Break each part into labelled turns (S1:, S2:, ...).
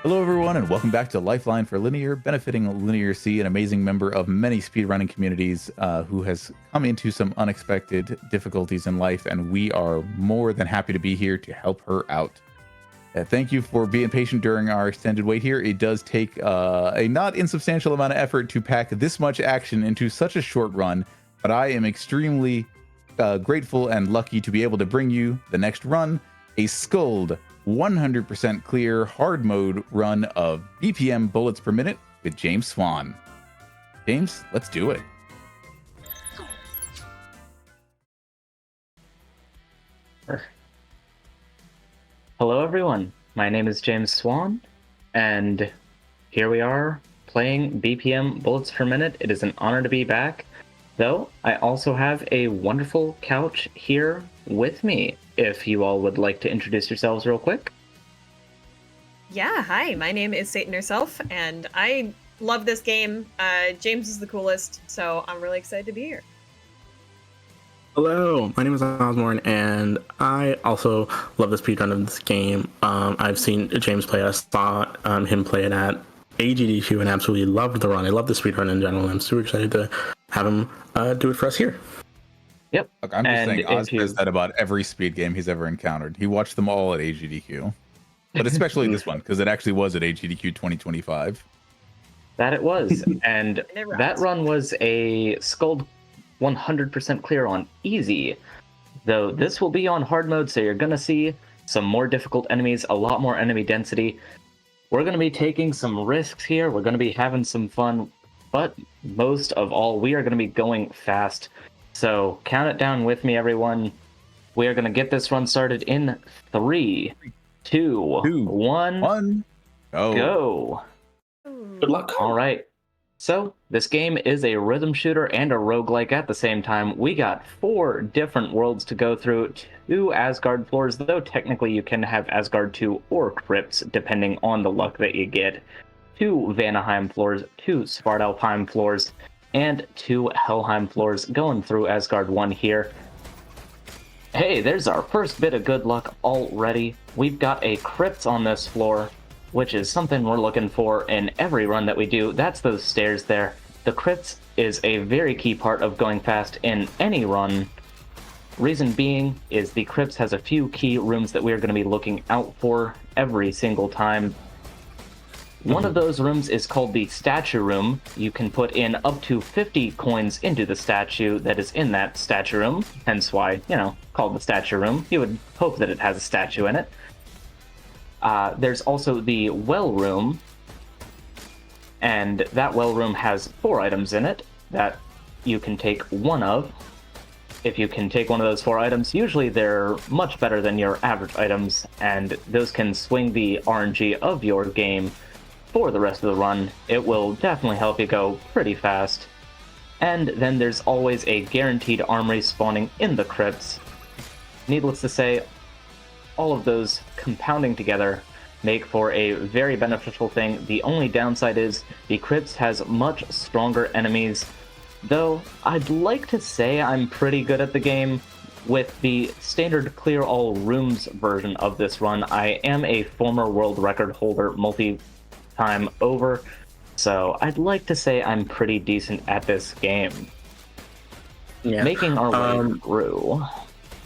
S1: Hello, everyone, and welcome back to Lifeline for Linear, benefiting LinearC, an amazing member of many speedrunning communities who has come into some unexpected difficulties in life, and we are more than happy to be here to help her out. Thank you for being patient during our extended wait here. It does take a not insubstantial amount of effort to pack this much action into such a short run, but I am extremely grateful and lucky to be able to bring you the next run, a Sculled 100% clear hard mode run of BPM bullets per minute with JamesSwan. James, let's do it.
S2: Hello everyone, my name is JamesSwan, and here we are playing BPM bullets per minute. It is an honor to be back, though I also have a wonderful couch here with me. If you all would like to introduce yourselves real quick.
S3: Yeah, hi, my name is SatanHerself, and I love this game. James is the coolest, so I'm really excited to be here.
S4: Hello, my name is Ozmourn, and I also love the speedrun of this game. I've seen James play it. I saw him play it at AGDQ and absolutely loved the run. I love the speedrun in general, and I'm super excited to have him do it for us here.
S2: Yep.
S1: Look, I'm just saying, Oz says that about every speed game he's ever encountered. He watched them all at AGDQ, but especially this one, because it actually was at AGDQ 2025.
S2: That it was, and that run was a Sculled 100% clear on easy, though this will be on hard mode, so you're going to see some more difficult enemies, a lot more enemy density. We're going to be taking some risks here, we're going to be having some fun, but most of all, we are going to be going fast. So count it down with me, everyone. We are going to get this run started in 3, 2, 1, go.
S4: Good luck.
S2: All right. So this game is a rhythm shooter and a roguelike at the same time. We got 4 different worlds to go through, 2 Asgard floors, though technically you can have Asgard 2 or crypts, depending on the luck that you get. 2 Vanaheim floors, 2 Svartalfheim floors, and 2 Helheim floors going through Asgard 1 here. Hey, there's our first bit of good luck already. We've got a crypt on this floor, which is something we're looking for in every run that we do. That's those stairs there. The crypt is a very key part of going fast in any run. Reason being is the crypt has a few key rooms that we're going to be looking out for every single time. One of those rooms is called the statue room. You can put in up to 50 coins into the statue that is in that statue room, hence why, called the statue room. You would hope that it has a statue in it. There's also the well room, and that well room has 4 items in it that you can take one of. If you can take one of those 4 items, usually they're much better than your average items, and those can swing the RNG of your game for the rest of the run. It will definitely help you go pretty fast. And then there's always a guaranteed armory spawning in the crypts. Needless to say, all of those compounding together make for a very beneficial thing. The only downside is the crypts has much stronger enemies, though I'd like to say I'm pretty good at the game. With the standard clear all rooms version of this run, I am a former world record holder multi-time over, so I'd like to say I'm pretty decent at this game. Yeah. Making our way through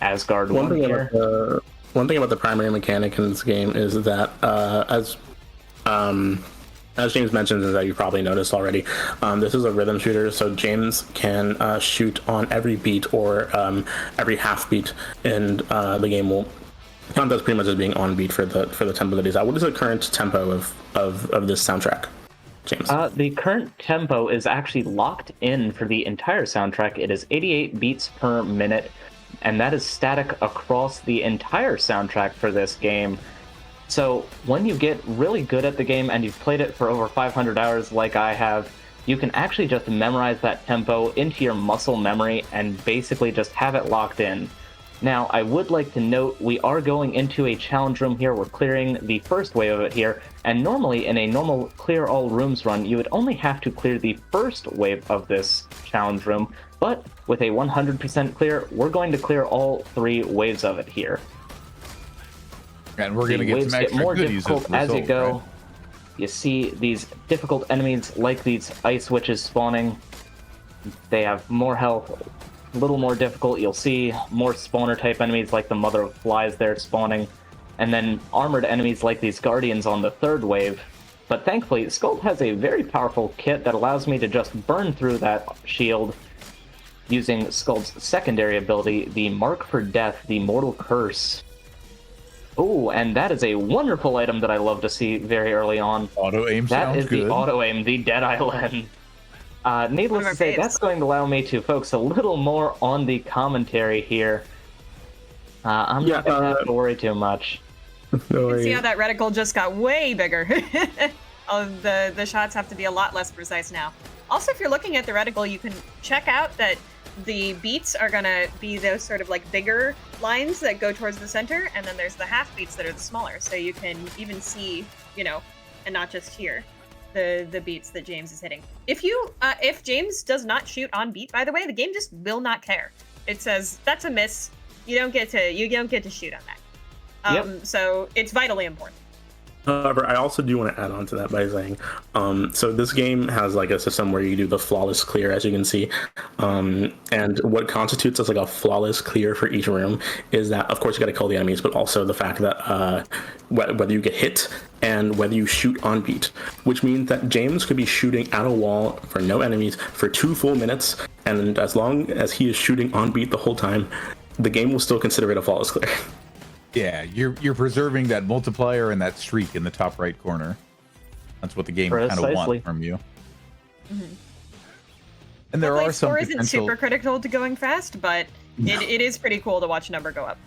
S2: Asgard 1 here.
S4: One thing about the primary mechanic in this game is that, as James mentioned, and that you probably noticed already, this is a rhythm shooter, so James can shoot on every beat or every half beat, and the game will count as pretty much as being on beat for the tempo that he's at. What is the current tempo of this soundtrack, James?
S2: The current tempo is actually locked in for the entire soundtrack. It is 88 beats per minute. And that is static across the entire soundtrack for this game. So when you get really good at the game and you've played it for over 500 hours like I have, you can actually just memorize that tempo into your muscle memory and basically just have it locked in. Now, I would like to note we are going into a challenge room here. We're clearing the first wave of it here, and normally in a normal clear all rooms run, you would only have to clear the first wave of this challenge room, but with a 100% clear, we're going to clear all 3 waves of it here.
S1: And we're going to get some extra
S2: more
S1: goodies
S2: difficult as you go. Right? You see these difficult enemies like these ice witches spawning. They have more health, a little more difficult. You'll see more spawner type enemies like the mother of flies there spawning, and then armored enemies like these guardians on the third wave. But thankfully, Skuld has a very powerful kit that allows me to just burn through that shield using Skuld's secondary ability, the Mark for Death, the Mortal Curse. Oh, and that is a wonderful item that I love to see very early on.
S1: Auto aim
S2: That
S1: sounds
S2: is
S1: good.
S2: the auto aim, the Dead Island. Needless to say,
S3: faves.
S2: that's going to allow me to focus a little more on the commentary here. I'm not going to have to worry too much.
S4: No
S3: You can see
S4: worries.
S3: how that reticle just got way bigger. Oh, the shots have to be a lot less precise now. Also, if you're looking at the reticle, you can check out that the beats are gonna be those sort of like bigger lines that go towards the center, and then there's the half beats that are the smaller. So you can even see, you know, and not just hear the beats that James is hitting. If James does not shoot on beat, by the way, the game just will not care. It says that's a miss. You don't get to shoot on that. So it's vitally important.
S4: However, I also do want to add on to that by saying, so this game has like a system where you do the flawless clear, as you can see, and what constitutes as like a flawless clear for each room is that, of course, you got to kill the enemies, but also the fact that whether you get hit and whether you shoot on beat, which means that James could be shooting at a wall for no enemies for 2 full minutes, and as long as he is shooting on beat the whole time, the game will still consider it a flawless clear.
S1: Yeah, you're preserving that multiplier and that streak in the top right corner. That's what the game kind of
S2: Precisely.
S1: wants from you. And there are some
S3: Score isn't
S1: potential.
S3: super critical to going fast, but it is pretty cool to watch number go up.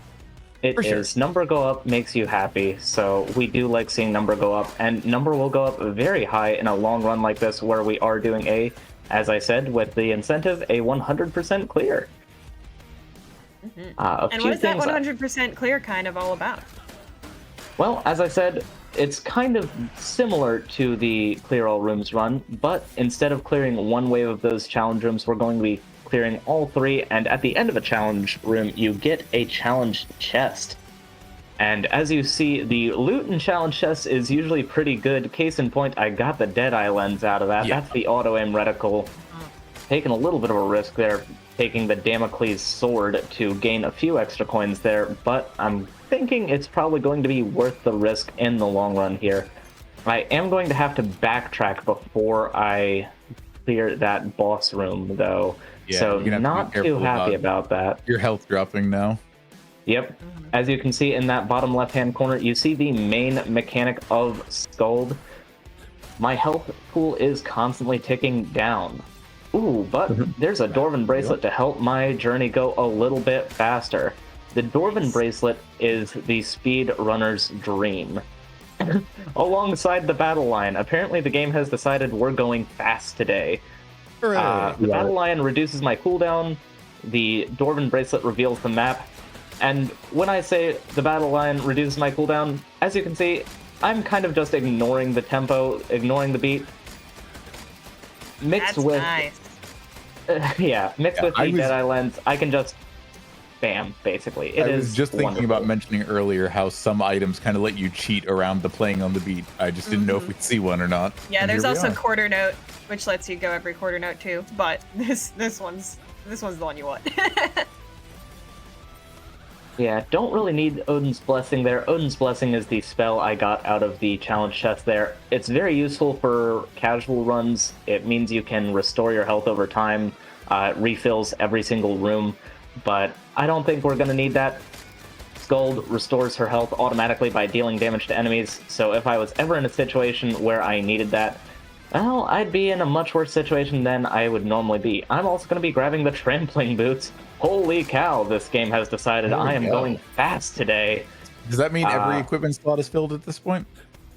S2: It
S1: For sure.
S2: is. Number go up makes you happy, so we do like seeing number go up, and number will go up very high in a long run like this where we are doing as I said, with the incentive, a 100% clear.
S3: And what is that 100% clear kind of all about?
S2: Well, as I said, it's kind of similar to the Clear All Rooms run, but instead of clearing one wave of those challenge rooms, we're going to be clearing all 3, and at the end of a challenge room, you get a challenge chest. And as you see, the loot in challenge chests is usually pretty good. Case in point, I got the Deadeye lens out of that.
S1: Yeah.
S2: That's the auto-aim reticle. Taking a little bit of a risk there, taking the Damocles sword to gain a few extra coins there, but I'm thinking it's probably going to be worth the risk in the long run here. I am going to have to backtrack before I clear that boss room, though,
S1: Yeah,
S2: so
S1: you're gonna have
S2: not
S1: to be
S2: too
S1: careful
S2: happy
S1: about
S2: about that.
S1: Your health dropping now.
S2: Yep. As you can see in that bottom left-hand corner, you see the main mechanic of Skuld. My health pool is constantly ticking down. Ooh, but there's a Dwarven bracelet to help my journey go a little bit faster. The Dwarven bracelet is the speedrunner's dream. Alongside the battle line, apparently the game has decided we're going fast today. The battle line reduces my cooldown, the Dwarven bracelet reveals the map, and when I say the battle line reduces my cooldown, as you can see, I'm kind of just ignoring the tempo, ignoring the beat. Mixed
S3: That's
S2: with
S3: nice.
S2: mixed with the Deadeye lens, I can just bam, basically.
S1: I was just thinking about mentioning earlier how some items kind of let you cheat around the playing on the beat. I just didn't know if we'd see one or not.
S3: Yeah,
S1: And
S3: there's
S1: here we
S3: also
S1: are.
S3: quarter note, which lets you go every quarter note too. But this one's the one you want.
S2: Yeah, don't really need Odin's Blessing there. Odin's Blessing is the spell I got out of the challenge chest there. It's very useful for casual runs. It means you can restore your health over time. It refills every single room, but I don't think we're going to need that. Skuld restores her health automatically by dealing damage to enemies, so if I was ever in a situation where I needed that, well, I'd be in a much worse situation than I would normally be. I'm also going to be grabbing the trampling boots. Holy cow, this game has decided I am going fast today.
S1: Does that mean every equipment slot is filled at this point?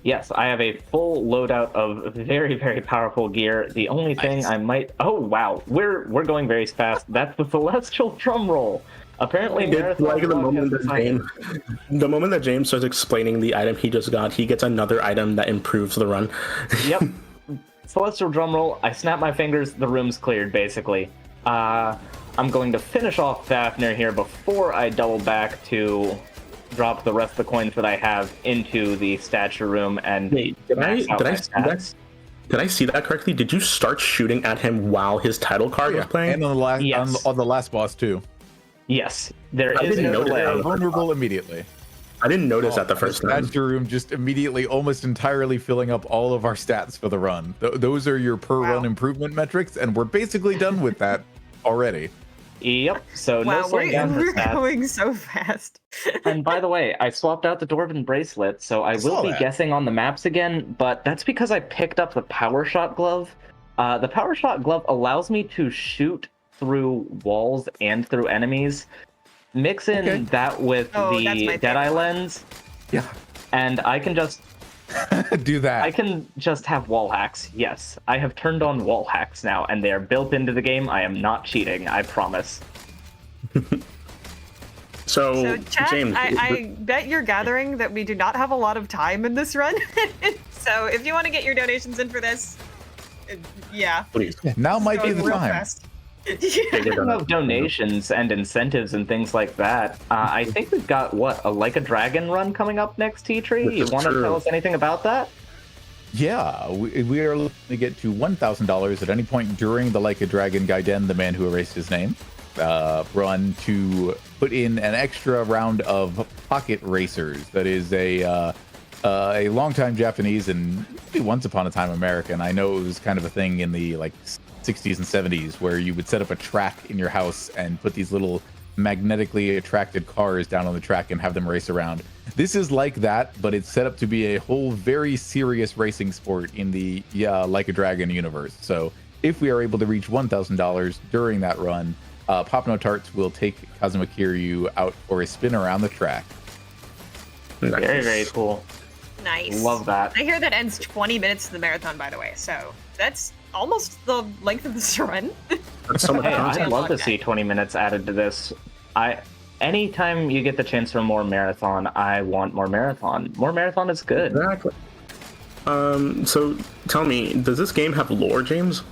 S2: Yes, I have a full loadout of very, very powerful gear. The only thing I might... Oh, wow. We're going very fast. That's the Celestial Drum Roll. Apparently,
S4: It's like the moment that James starts explaining the item he just got, he gets another item that improves the run.
S2: Yep. Celestial Drum Roll. I snap my fingers. The room's cleared, basically. I'm going to finish off Fafnir here before I double back to drop the rest of the coins that I have into the statue room and
S4: Wait, did I
S2: max out
S4: did I
S2: my
S4: see that?
S2: stats.
S4: Did I see that correctly? Did you start shooting at him while his title card was playing?
S1: And on the last
S2: Yes.
S1: on the last boss too.
S2: Yes, there
S4: I
S2: is
S4: didn't
S2: no
S4: notice
S1: They
S2: delay.
S1: are vulnerable immediately.
S4: I didn't notice that the first time.
S1: Statue room just immediately, almost entirely filling up all of our stats for the run. Those are your per run improvement metrics, and we're basically done with that already.
S2: Yep. So no
S3: Wow,
S2: slowing down for
S3: we're
S2: stats.
S3: going so fast.
S2: And by the way, I swapped out the Dwarven bracelet, so I will
S1: saw
S2: be
S1: that.
S2: guessing on the maps again, but that's because I picked up the Power Shot glove. The Power Shot glove allows me to shoot through walls and through enemies. Mix in that with
S3: Oh, that's my
S2: the
S3: favorite
S2: Deadeye
S3: one.
S2: lens,
S1: Yeah,
S2: and I can just
S1: do that.
S2: I can just have wall hacks. Yes, I have turned on wall hacks now, and they are built into the game. I am not cheating, I promise.
S3: So, chat,
S4: James,
S3: I bet you're gathering that we do not have a lot of time in this run. So if you want to get your donations in for this, yeah.
S4: please.
S1: Now might be
S3: going
S1: the
S3: real
S1: time.
S3: fast.
S2: Speaking of donations and incentives and things like that, I think we've got, what, a Like a Dragon run coming up next, T-Tree?
S4: This
S2: You
S4: is
S2: want to
S4: true.
S2: tell us anything about that?
S1: Yeah, we are looking to get to $1,000 at any point during the Like a Dragon Gaiden, the man who erased his name, run to put in an extra round of Pocket Racers. That is a longtime Japanese and maybe once upon a time American. I know it was kind of a thing in the like 60s and 70s where you would set up a track in your house and put these little magnetically attracted cars down on the track and have them race around. This is like that, but it's set up to be a whole very serious racing sport in the Like a Dragon universe. So if we are able to reach $1,000 during that run, Pop No Tarts will take Kazuma Kiryu out for a spin around the track.
S2: Very, very cool.
S3: Nice.
S2: Love that.
S3: I hear that ends 20 minutes to the marathon, by the way. So that's almost the length of this run.
S4: That's so much
S2: Hey,
S4: content.
S2: I'd love to see 20 minutes added to this. Anytime you get the chance for more marathon, I want more marathon. More marathon is good.
S4: Exactly. So tell me, does this game have lore, James?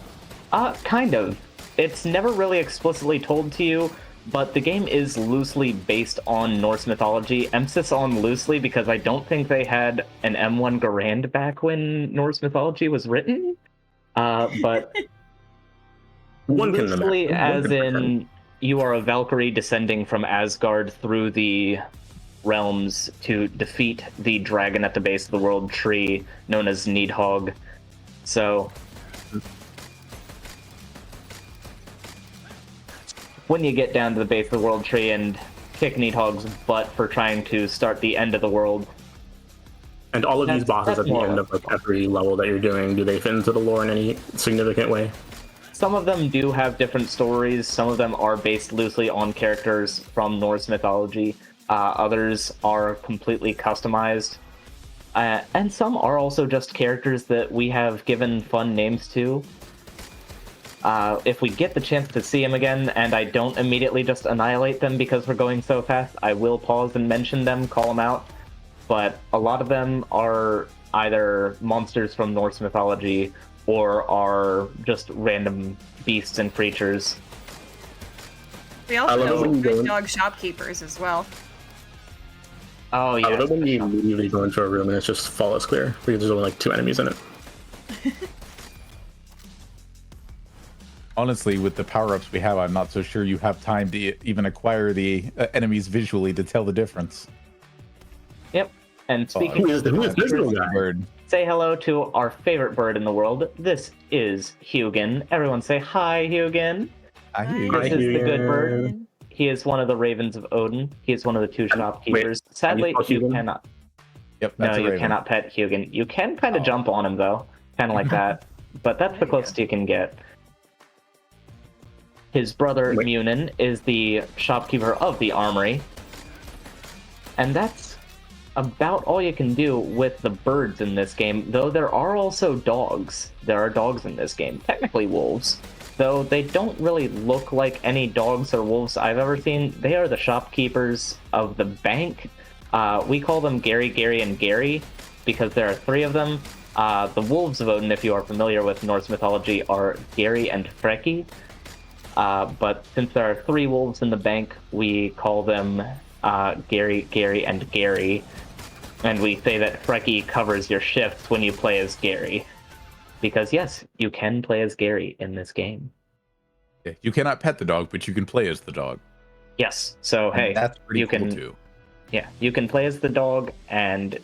S2: Kind of. It's never really explicitly told to you, but the game is loosely based on Norse mythology. Emphasis on loosely because I don't think they had an M1 Garand back when Norse mythology was written. But
S4: One can
S2: loosely,
S4: imagine.
S2: as
S4: One can
S2: in
S4: imagine.
S2: you are a Valkyrie descending from Asgard through the realms to defeat the dragon at the base of the world tree known as Nidhogg. So when you get down to the base of the world tree and kick Nidhogg's butt for trying to start the end of the world.
S4: And all of these bosses
S2: that's
S4: at the
S2: more
S4: end
S2: or
S4: of like every level that you're doing, do they fit into the lore in any significant way?
S2: Some of them do have different stories. Some of them are based loosely on characters from Norse mythology. Others are completely customized. And some are also just characters that we have given fun names to. If we get the chance to see them again, and I don't immediately just annihilate them because we're going so fast, I will pause and mention them, call them out. But a lot of them are either monsters from Norse mythology or are just random beasts and creatures.
S3: We
S4: I
S3: also
S4: love it
S3: have
S4: when
S3: some
S4: you go
S3: good
S4: in-
S3: dog shopkeepers as well.
S2: Oh, yeah.
S4: I love it when you immediately go into a room and it's just flawless clear because there's only like 2 enemies in it.
S1: Honestly, with the power-ups we have, I'm not so sure you have time to even acquire the enemies visually to tell the difference.
S2: Yep. And speaking
S4: Who is
S2: of
S4: this little guy?
S1: Bird.
S2: say hello to our favorite bird in the world. This is Hugin. Everyone say hi, Hugin.
S1: I hear you.
S2: This
S4: Hi,
S2: is the good bird.
S4: Hugin.
S2: He is one of the ravens of Odin. He is one of the 2 shopkeepers. Sadly,
S4: spell
S2: you
S4: Hugin?
S2: cannot.
S1: Yep,
S2: No,
S1: that's a
S2: you
S1: raven.
S2: cannot pet Hugin. You can kind of
S1: Oh.
S2: jump on him though, kind of like that. But that's the
S3: There you
S2: closest you can get. His brother
S4: Wait.
S2: Munin is the shopkeeper of the armory, and that's about all you can do with the birds in this game. Though there are also dogs. There are dogs in this game, technically wolves. Though they don't really look like any dogs or wolves I've ever seen. They are the shopkeepers of the bank. We call them Gary, Gary, and Gary because there are 3 of them. The wolves of Odin, if you are familiar with Norse mythology, are Gary and Freki. But since there are 3 wolves in the bank, we call them Gary, Gary, and Gary. And we say that Frecky covers your shifts when you play as Gary. Because yes, you can play as Gary in this game.
S1: Yeah, you cannot pet the dog, but you can play as the dog.
S2: Yes, so
S1: And
S2: hey,
S1: that's pretty
S2: you
S1: cool
S2: can,
S1: too.
S2: yeah, you can play as the dog, and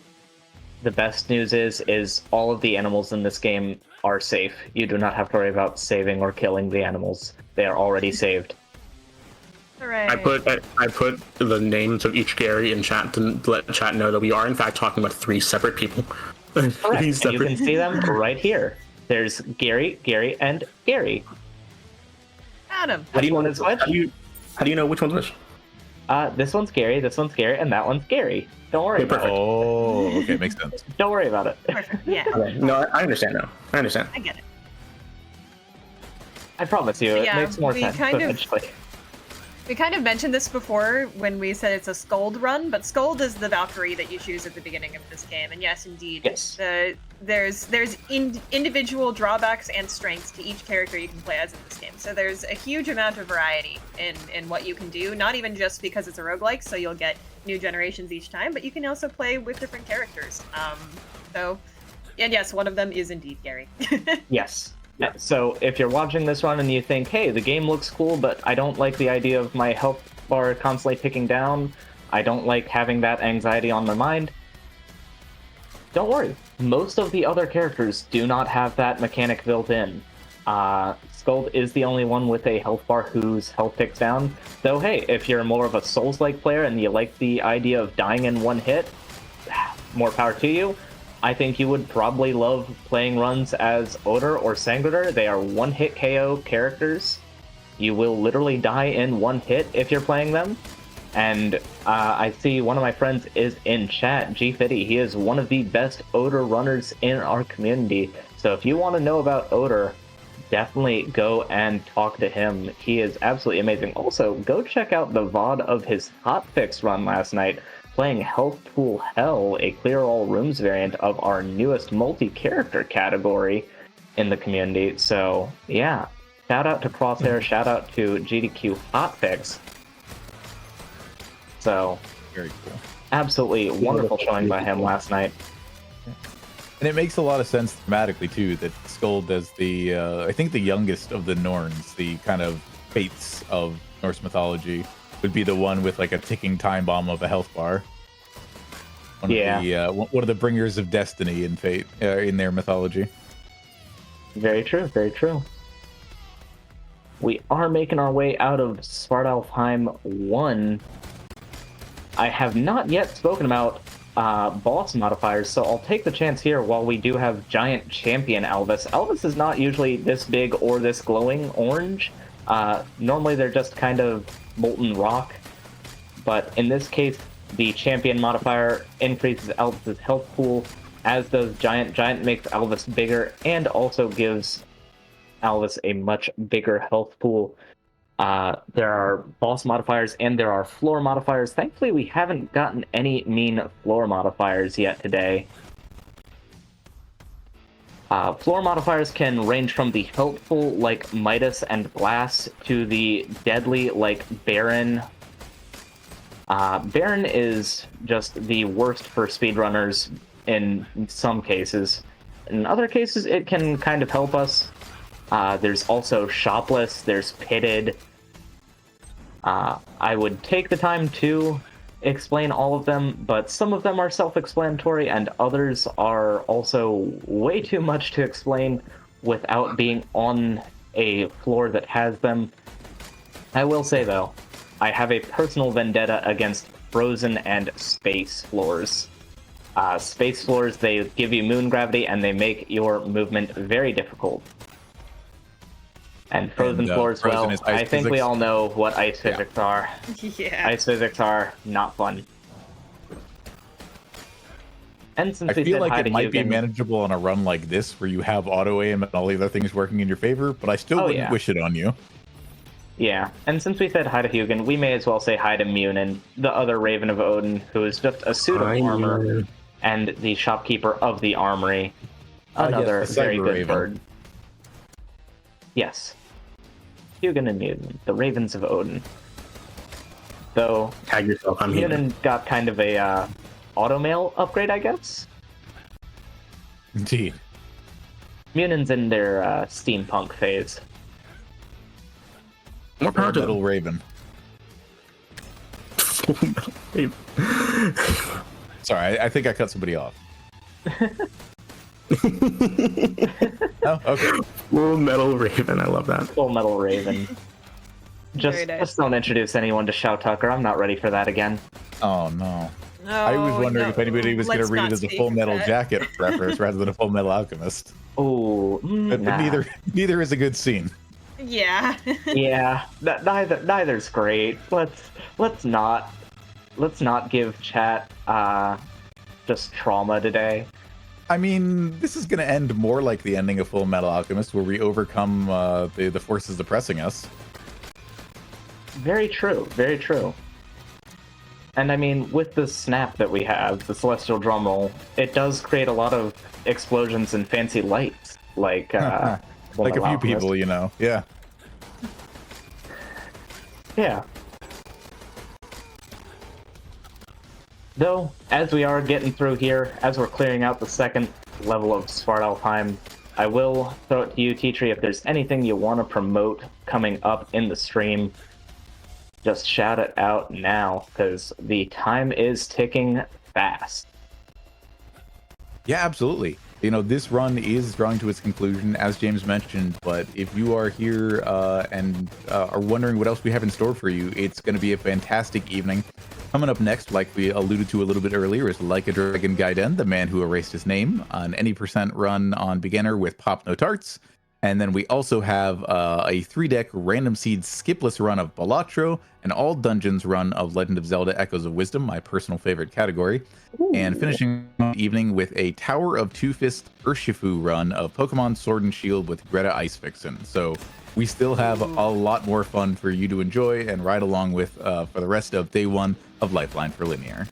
S2: the best news is all of the animals in this game are safe. You do not have to worry about saving or killing the animals. They are already saved.
S3: Hooray.
S4: I put the names of each Gary in chat to let chat know that we are in fact talking about 3 separate people.
S2: Correct. And you can see them right here. There's Gary, Gary, and Gary.
S3: Adam.
S4: How do you know
S2: Which one is which?
S4: How do you know which one's which?
S2: This one's Gary, and that one's Gary. Don't worry
S4: Okay,
S2: about
S4: perfect.
S2: it.
S1: Oh, okay, makes sense.
S2: Don't worry about it.
S3: Perfect. Yeah,
S4: Okay. No, I understand now. I understand.
S3: I get it.
S2: I promise you, it
S3: Yeah,
S2: makes more
S3: we
S2: sense
S3: kind of-
S2: eventually.
S3: We kind of mentioned this before when we said it's a Scold run, but Scold is the Valkyrie that you choose at the beginning of this game. And yes, indeed,
S2: Yes.
S3: there's individual drawbacks and strengths to each character you can play as in this game. So there's a huge amount of variety in what you can do, not even just because it's a roguelike, so you'll get new generations each time, but you can also play with different characters. And yes, one of them is indeed Gary.
S2: Yes. So if you're watching this run and you think, hey, the game looks cool, but I don't like the idea of my health bar constantly ticking down, I don't like having that anxiety on my mind, don't worry. Most of the other characters do not have that mechanic built in. Skuld is the only one with a health bar whose health ticks down. Though, hey, if you're more of a Souls-like player and you like the idea of dying in one hit, more power to you. I think you would probably love playing runs as Oder or Sangrador. They are one-hit KO characters. You will literally die in one hit if you're playing them. And I see one of my friends is in chat, G50. He is one of the best Oder runners in our community. So if you want to know about Oder, definitely go and talk to him. He is absolutely amazing. Also, go check out the VOD of his hotfix run last night, playing Health Pool Hell, a clear all rooms variant of our newest multi-character category in the community. So yeah, shout out to Crosshair, shout out to GDQ Hotfix. So
S1: Very cool.
S2: absolutely wonderful showing by him last night.
S1: And it makes a lot of sense thematically too that Skuld as the I think the youngest of the Norns, the kind of fates of Norse mythology, would be the one with like a ticking time bomb of a health bar. One of the bringers of destiny and fate in their mythology.
S2: Very true, very true. We are making our way out of Svartalfheim 1. I have not yet spoken about boss modifiers, so I'll take the chance here while we do have Giant Champion Elvis. Elvis is not usually this big or this glowing orange. Normally they're just kind of molten rock, but in this case, the Champion modifier increases Elvis's health pool, as does Giant makes Elvis bigger, and also gives Elvis a much bigger health pool. There are boss modifiers and there are floor modifiers. Thankfully, we haven't gotten any mean floor modifiers yet today. Floor modifiers can range from the helpful, like Midas and Glass, to the deadly, like Baron. Baron is just the worst for speedrunners in some cases. In other cases, it can kind of help us. There's also Shopless, there's Pitted. I would take the time to explain all of them, but some of them are self-explanatory and others are also way too much to explain without being on a floor that has them. I will say though, I have a personal vendetta against frozen and space floors. Space floors, they give you moon gravity and they make your movement very difficult. And frozen floors, well, I think we all know what ice physics are.
S3: Yeah.
S2: Ice physics are not fun. And since
S1: I
S2: we
S1: feel
S2: said
S1: like
S2: hi
S1: it
S2: to
S1: might be
S2: Hugin-
S1: manageable on a run like this where you have auto aim and all the other things working in your favor, but I still wouldn't wish it on you.
S2: Yeah, and since we said hi to Hugin, we may as well say hi to Munin, the other Raven of Odin, who is just a suit of armor and the shopkeeper of the armory. Another
S1: yes, the
S2: very
S1: Cyber
S2: good
S1: Raven.
S2: bird. Yes. Hugin and Munin, the Ravens of Odin. Though
S4: Tag yourself, I'm human.
S2: Munin got kind of a automail upgrade, I guess.
S1: Indeed.
S2: Munin's in their steampunk phase.
S4: More power to
S1: Metal
S4: them.
S1: Raven.
S4: Raven.
S1: Sorry, I think I cut somebody off. Oh, okay.
S4: Full Metal Raven, I love that.
S2: Full Metal Raven.
S3: Very nice.
S2: Just don't introduce anyone to Shao Tucker. I'm not ready for that again.
S1: Oh no.
S3: No,
S1: I was wondering
S3: no,
S1: if anybody was going to
S3: let's
S1: read
S3: not
S1: it as a
S3: speak
S1: Full
S3: of
S1: Metal
S3: that.
S1: Jacket reference rather than a Full Metal Alchemist.
S2: Oh,
S1: But
S2: nah.
S1: neither is a good scene.
S3: Yeah.
S2: Yeah, neither's great. Let's not give chat just trauma today.
S1: I mean, this is going to end more like the ending of Full Metal Alchemist, where we overcome the forces oppressing us.
S2: Very true, very true. And I mean, with the snap that we have, the celestial drumroll, it does create a lot of explosions and fancy lights, like Full
S1: Like a
S2: Metal
S1: few
S2: Alchemist.
S1: people, you know. Yeah.
S2: Yeah. Though, as we are getting through here, as we're clearing out the second level of Svartalfheim, I will throw it to you, ateatree, if there's anything you want to promote coming up in the stream, just shout it out now, because the time is ticking fast.
S1: Yeah, absolutely. You know, this run is drawing to its conclusion, as James mentioned, but if you are here and are wondering what else we have in store for you, it's going to be a fantastic evening. Coming up next, like we alluded to a little bit earlier, is Like a Dragon Gaiden, the man who erased his name, an any % run on beginner with Pop No Tarts. And then we also have a 3-deck random seed skipless run of Balatro, an all dungeons run of Legend of Zelda Echoes of Wisdom, my personal favorite category. And finishing the evening with a Tower of Two-Fist Urshifu run of Pokemon Sword and Shield with Greta Ice Vixen. So we still have a lot more fun for you to enjoy and ride along with for the rest of day one of Lifeline for Linear.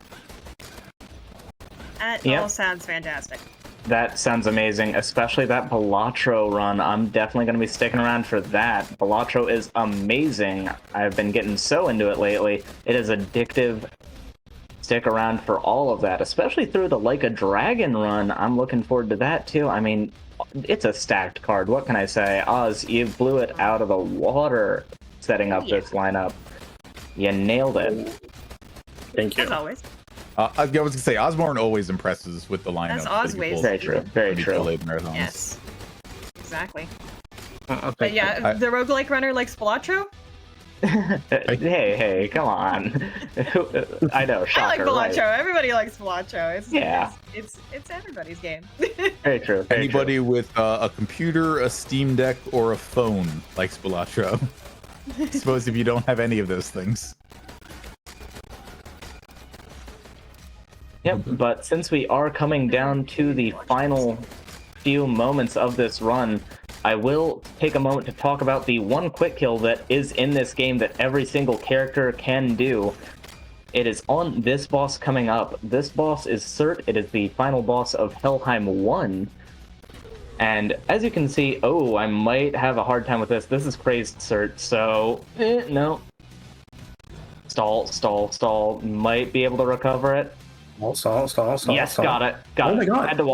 S3: That
S2: Yep.
S3: all sounds fantastic.
S2: That sounds amazing, especially that Balatro run. I'm definitely going to be sticking around for that. Balatro is amazing. I've been getting so into it lately. It is addictive. Stick around for all of that, especially through the Like a Dragon run. I'm looking forward to that too. I mean, it's a stacked card. What can I say? Oz, you blew it out of the water setting up this lineup. You nailed it.
S4: Thank you.
S3: As always.
S1: I was going to say, Ozmourn always impresses with the lineup.
S3: That's
S1: that he
S3: Ozways.
S1: pulls
S2: Very true.
S1: when
S2: Very
S1: he
S2: true.
S1: delayed marathons.
S3: Yes. Exactly.
S4: I'll
S3: But
S4: take
S3: yeah,
S1: I-
S3: the roguelike runner likes Balatro?
S2: Hey, come on. I know,
S3: I like
S2: shocker,
S3: Balatro.
S2: right?
S3: Everybody likes Balatro.
S2: Yeah.
S3: It's everybody's game.
S2: Very true. Very
S1: Anybody with a computer, a Steam Deck, or a phone likes Balatro. I suppose if you don't have any of those things.
S2: Yep, but since we are coming down to the final few moments of this run, I will take a moment to talk about the one quick kill that is in this game that every single character can do. It is on this boss coming up. This boss is Cert. It is the final boss of Helheim 1. And as you can see, oh, I might have a hard time with this. This is Crazed Cert, so no. Stall. Might be able to recover it.
S4: Stall.
S2: Yes, got it.
S4: Oh my God.
S2: Had to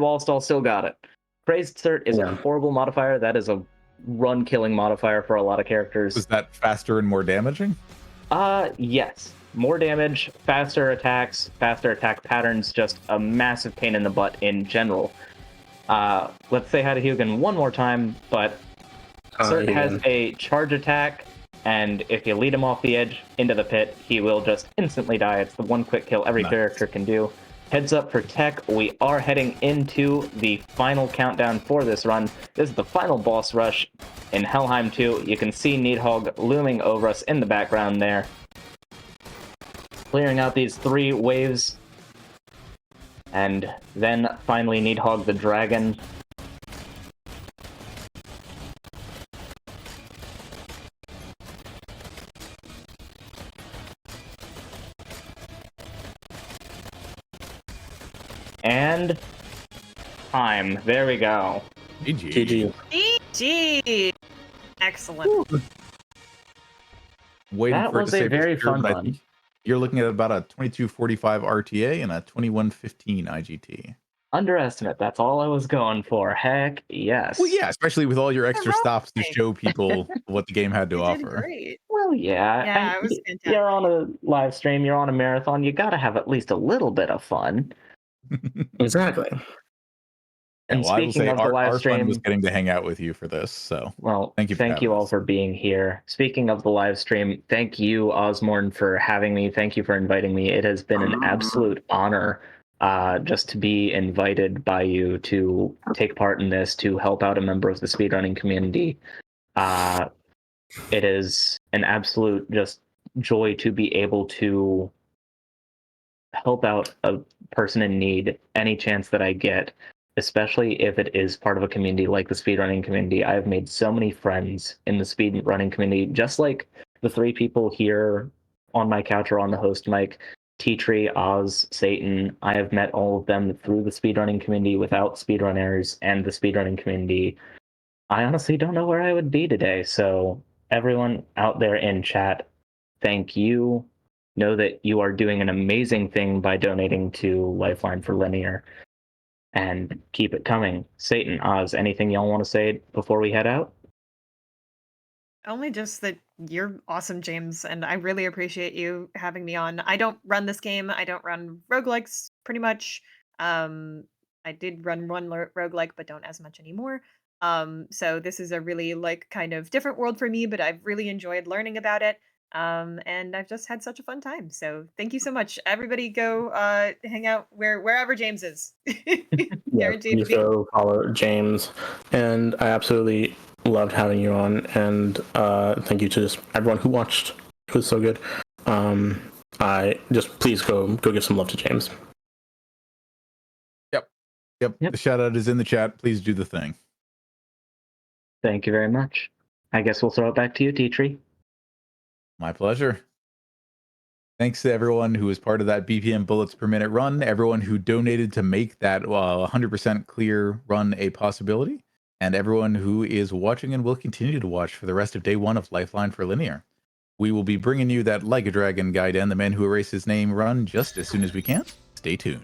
S2: wall stall, still got it. Crazed Cert is a horrible modifier. That is a run-killing modifier for a lot of characters.
S1: Is that faster and more damaging?
S2: Yes. More damage, faster attacks, faster attack patterns, just a massive pain in the butt in general. Let's say hi to Hugin one more time, but Cert has a charge attack, and if you lead him off the edge into the pit, he will just instantly die. It's the one quick kill every character can do. Heads up for tech, we are heading into the final countdown for this run. This is the final boss rush in Helheim 2. You can see Needhogg looming over us in the background there. Clearing out these 3 waves. And then finally Needhogg the dragon. And time. There we go.
S1: GG.
S4: GG.
S3: GG. Excellent.
S1: waiting
S2: That
S1: for it to
S2: was a
S1: say for
S2: very
S1: secure,
S2: fun
S1: but I think
S2: run.
S1: you're looking at about a 2245 RTA and a 2115 IGT.
S2: Underestimate. That's all I was going for. Heck yes.
S1: Well, yeah, especially with all your
S3: The
S1: extra stops to
S3: roguelike.
S1: show people what the game had to
S3: You did
S1: offer.
S3: great.
S2: Well, yeah.
S3: Yeah, it was
S2: You're
S3: fantastic.
S2: on a live stream. You're on a marathon. You got to have at least a little bit of fun.
S4: Exactly.
S1: Yeah,
S2: And
S1: well, I will
S2: speaking
S1: say
S2: of the live
S1: our fun was
S2: stream,
S1: getting to hang out with you for this. So
S2: well,
S1: thank you for
S2: thank
S1: having
S2: you all
S1: us.
S2: for being here. Speaking of the live stream, thank you, Ozmourn, for having me. Thank you for inviting me. It has been an absolute honor just to be invited by you to take part in this, to help out a member of the speedrunning community. It is an absolute just joy to be able to help out a person in need any chance that I get, especially if it is part of a community like the speedrunning community. I've made so many friends in the speedrunning community, just like the three people here on my couch or on the host mic. Ateatree, Oz, Satan. I have met all of them through the speedrunning community, without speedrunners and the speedrunning community. I honestly don't know where I would be today. So everyone out there in chat, thank you. Know that you are doing an amazing thing by donating to Lifeline for Linear, and keep it coming. Satan, Oz, anything y'all want to say before we head out?
S3: Only just that you're awesome, James, and I really appreciate you having me on. I don't run this game. I don't run roguelikes pretty much. I did run one roguelike, but don't as much anymore. So this is a really like kind of different world for me, but I've really enjoyed learning about it. And I've just had such a fun time. So thank you so much. Everybody go hang out wherever James is.
S4: Yeah,
S3: Guaranteed to
S4: please
S3: be.
S4: go follow James. And I absolutely loved having you on. And thank you to just everyone who watched. It was so good. I just please go give some love to James.
S1: Yep.
S2: Yep.
S1: The shout out is in the chat. Please do the thing.
S2: Thank you very much. I guess we'll throw it back to you, Ateatree.
S1: My pleasure. Thanks to everyone who was part of that BPM bullets per minute run, everyone who donated to make that 100% clear run a possibility, and everyone who is watching and will continue to watch for the rest of day one of Lifeline for Linear. We will be bringing you that Like a Dragon guide and the Man Who Erased His Name run just as soon as we can. Stay tuned.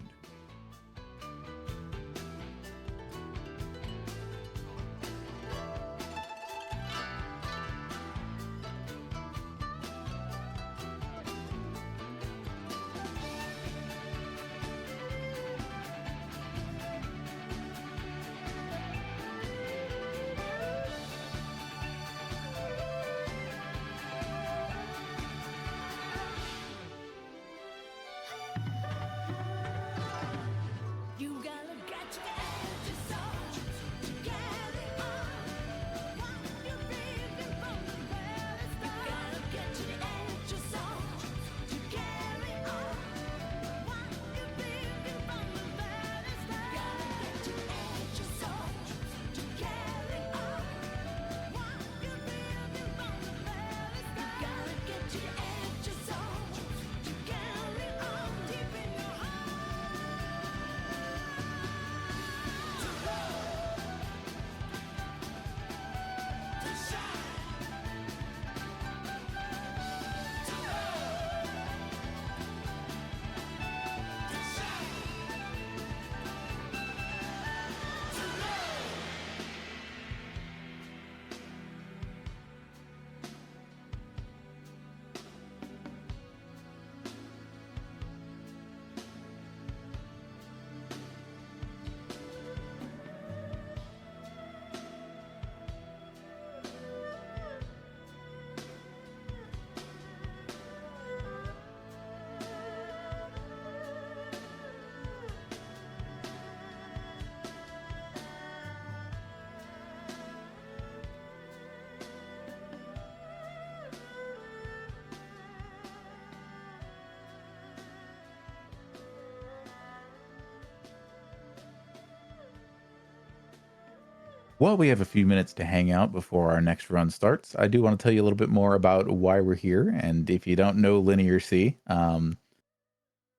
S1: While we have a few minutes to hang out before our next run starts, I do want to tell you a little bit more about why we're here. And if you don't know LinearC,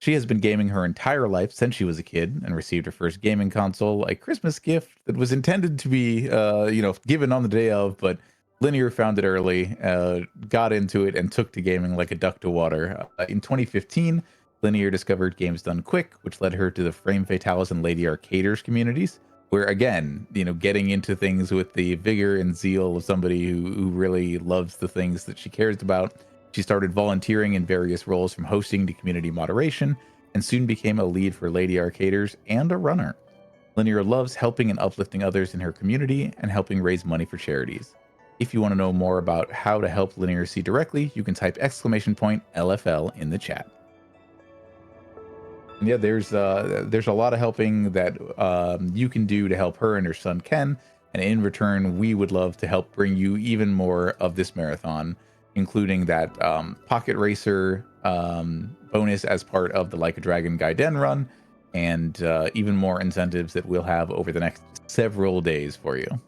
S1: she has been gaming her entire life since she was a kid and received her first gaming console, a Christmas gift that was intended to be, given on the day of, but Linear found it early, got into it, and took to gaming like a duck to water. In 2015, Linear discovered Games Done Quick, which led her to the Frame Fatales and Lady Arcaders communities, where again, getting into things with the vigor and zeal of somebody who really loves the things that she cares about. She started volunteering in various roles from hosting to community moderation, and soon became a lead for Lady Arcaders and a runner. Linear loves helping and uplifting others in her community and helping raise money for charities. If you want to know more about how to help LinearC directly, you can type !LFL in the chat. And yeah, there's a lot of helping that you can do to help her and her son Ken, and in return, we would love to help bring you even more of this marathon, including that Pocket Racer bonus as part of the Like a Dragon Gaiden run, and even more incentives that we'll have over the next several days for you.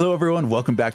S1: Hello, everyone. Welcome back